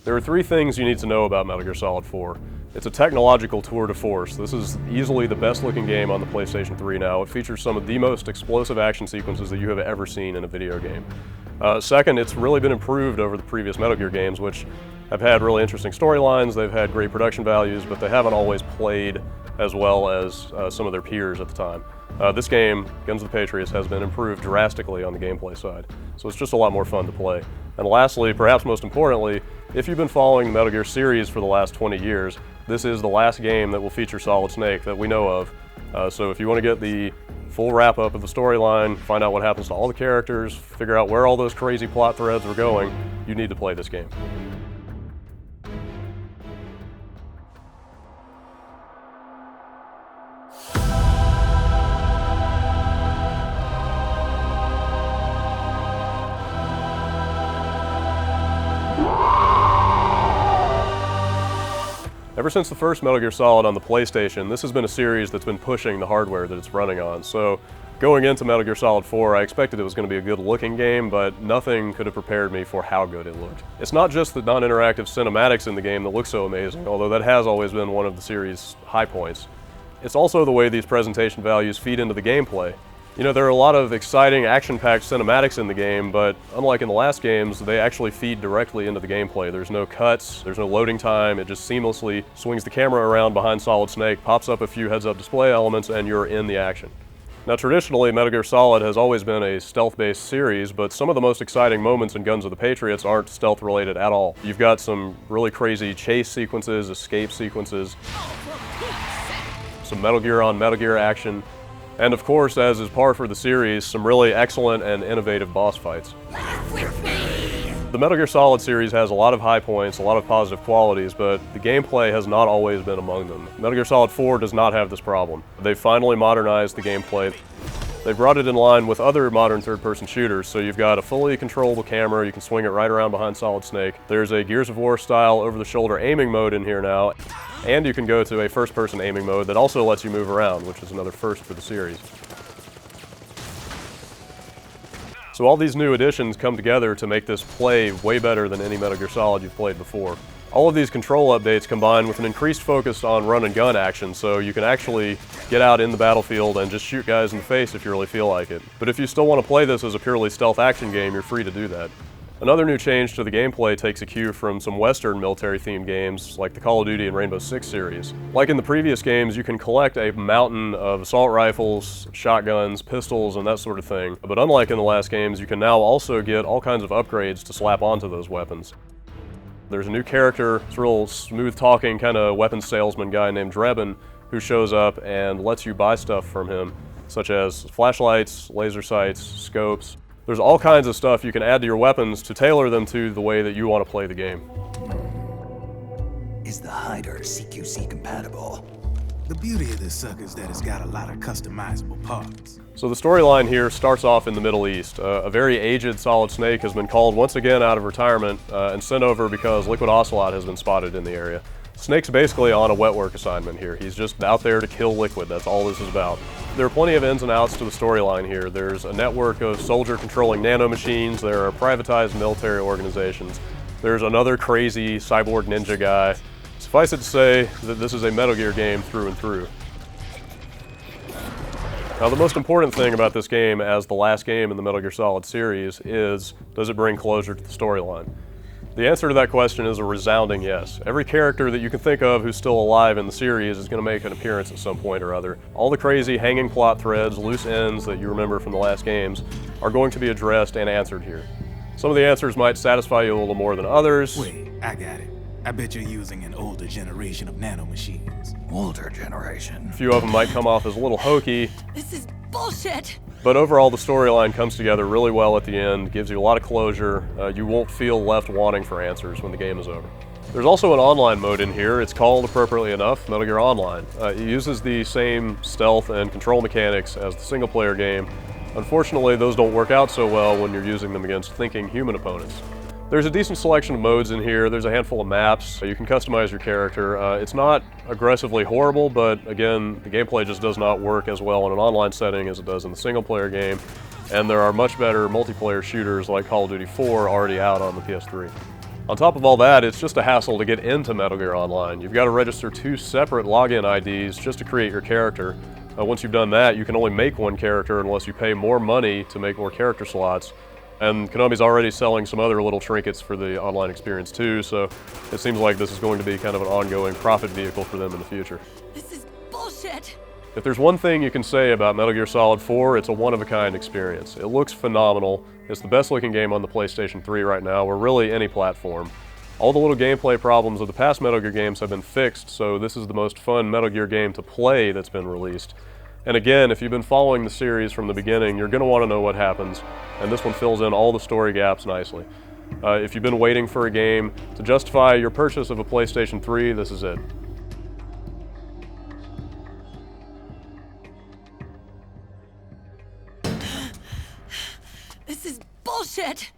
There are three things you need to know about Metal Gear Solid 4. It's a technological tour de force. This is easily the best looking game on the PlayStation 3 now. It features some of the most explosive action sequences that you have ever seen in a video game. Second, it's really been improved over the previous Metal Gear games, which have had really interesting storylines, they've had great production values, but they haven't always played as well as some of their peers at the time. This game, Guns of the Patriots, has been improved drastically on the gameplay side, so it's just a lot more fun to play. And lastly, perhaps most importantly, if you've been following the Metal Gear series for the last 20 years, this is the last game that will feature Solid Snake that we know of. So if you want to get the full wrap-up of the storyline, find out what happens to all the characters, figure out where all those crazy plot threads are going, you need to play this game. Ever since the first Metal Gear Solid on the PlayStation, this has been a series that's been pushing the hardware that it's running on. So going into Metal Gear Solid 4, I expected it was going to be a good looking game, but nothing could have prepared me for how good it looked. It's not just the non-interactive cinematics in the game that look so amazing, although that has always been one of the series' high points. It's also the way these presentation values feed into the gameplay. You know, there are a lot of exciting, action-packed cinematics in the game, but unlike in the last games, they actually feed directly into the gameplay. There's no cuts, there's no loading time, it just seamlessly swings the camera around behind Solid Snake, pops up a few heads-up display elements, and you're in the action. Now traditionally, Metal Gear Solid has always been a stealth-based series, but some of the most exciting moments in Guns of the Patriots aren't stealth-related at all. You've got some really crazy chase sequences, escape sequences, some Metal Gear on Metal Gear action, and of course, as is par for the series, some really excellent and innovative boss fights. The Metal Gear Solid series has a lot of high points, a lot of positive qualities, but the gameplay has not always been among them. Metal Gear Solid 4 does not have this problem. They've finally modernized the gameplay. They've brought it in line with other modern third-person shooters, so you've got a fully controllable camera, you can swing it right around behind Solid Snake. There's a Gears of War style over-the-shoulder aiming mode in here now, and you can go to a first-person aiming mode that also lets you move around, which is another first for the series. So all these new additions come together to make this play way better than any Metal Gear Solid you've played before. All of these control updates combine with an increased focus on run and gun action, so you can actually get out in the battlefield and just shoot guys in the face if you really feel like it. But if you still want to play this as a purely stealth action game, you're free to do that. Another new change to the gameplay takes a cue from some Western military-themed games like the Call of Duty and Rainbow Six series. Like in the previous games, you can collect a mountain of assault rifles, shotguns, pistols, and that sort of thing. But unlike in the last games, you can now also get all kinds of upgrades to slap onto those weapons. There's a new character, it's a real smooth-talking kind of weapons salesman guy named Drebin, who shows up and lets you buy stuff from him, such as flashlights, laser sights, scopes. There's all kinds of stuff you can add to your weapons to tailor them to the way that you want to play the game. Is the hider CQC compatible? The beauty of this sucker is that it's got a lot of customizable parts. So the storyline here starts off in the Middle East. A very aged Solid Snake has been called once again out of retirement and sent over because Liquid Ocelot has been spotted in the area. Snake's basically on a wet work assignment here. He's just out there to kill Liquid, that's all this is about. There are plenty of ins and outs to the storyline here. There's a network of soldier-controlling nanomachines, there are privatized military organizations, there's another crazy cyborg ninja guy. Suffice it to say that this is a Metal Gear game through and through. Now the most important thing about this game as the last game in the Metal Gear Solid series is, does it bring closure to the storyline? The answer to that question is a resounding yes. Every character that you can think of who's still alive in the series is going to make an appearance at some point or other. All the crazy hanging plot threads, loose ends that you remember from the last games are going to be addressed and answered here. Some of the answers might satisfy you a little more than others. Wait, I got it. I bet you're using an older generation of nanomachines. Older generation? A few of them might come off as a little hokey. This is bullshit! But overall, the storyline comes together really well at the end, gives you a lot of closure. You won't feel left wanting for answers when the game is over. There's also an online mode in here. It's called, appropriately enough, Metal Gear Online. It uses the same stealth and control mechanics as the single-player game. Unfortunately, those don't work out so well when you're using them against thinking human opponents. There's a decent selection of modes in here. There's a handful of maps. You can customize your character. It's not aggressively horrible, but again, the gameplay just does not work as well in an online setting as it does in the single-player game. And there are much better multiplayer shooters like Call of Duty 4 already out on the PS3. On top of all that, it's just a hassle to get into Metal Gear Online. You've got to register 2 separate login IDs just to create your character. Once you've done that, you can only make one character unless you pay more money to make more character slots. And Konami's already selling some other little trinkets for the online experience too, so it seems like this is going to be kind of an ongoing profit vehicle for them in the future. This is bullshit! If there's one thing you can say about Metal Gear Solid 4, it's a one-of-a-kind experience. It looks phenomenal. It's the best-looking game on the PlayStation 3 right now, or really any platform. All the little gameplay problems of the past Metal Gear games have been fixed, so this is the most fun Metal Gear game to play that's been released. And again, if you've been following the series from the beginning, you're going to want to know what happens, and this one fills in all the story gaps nicely. If you've been waiting for a game to justify your purchase of a PlayStation 3, this is it. This is bullshit!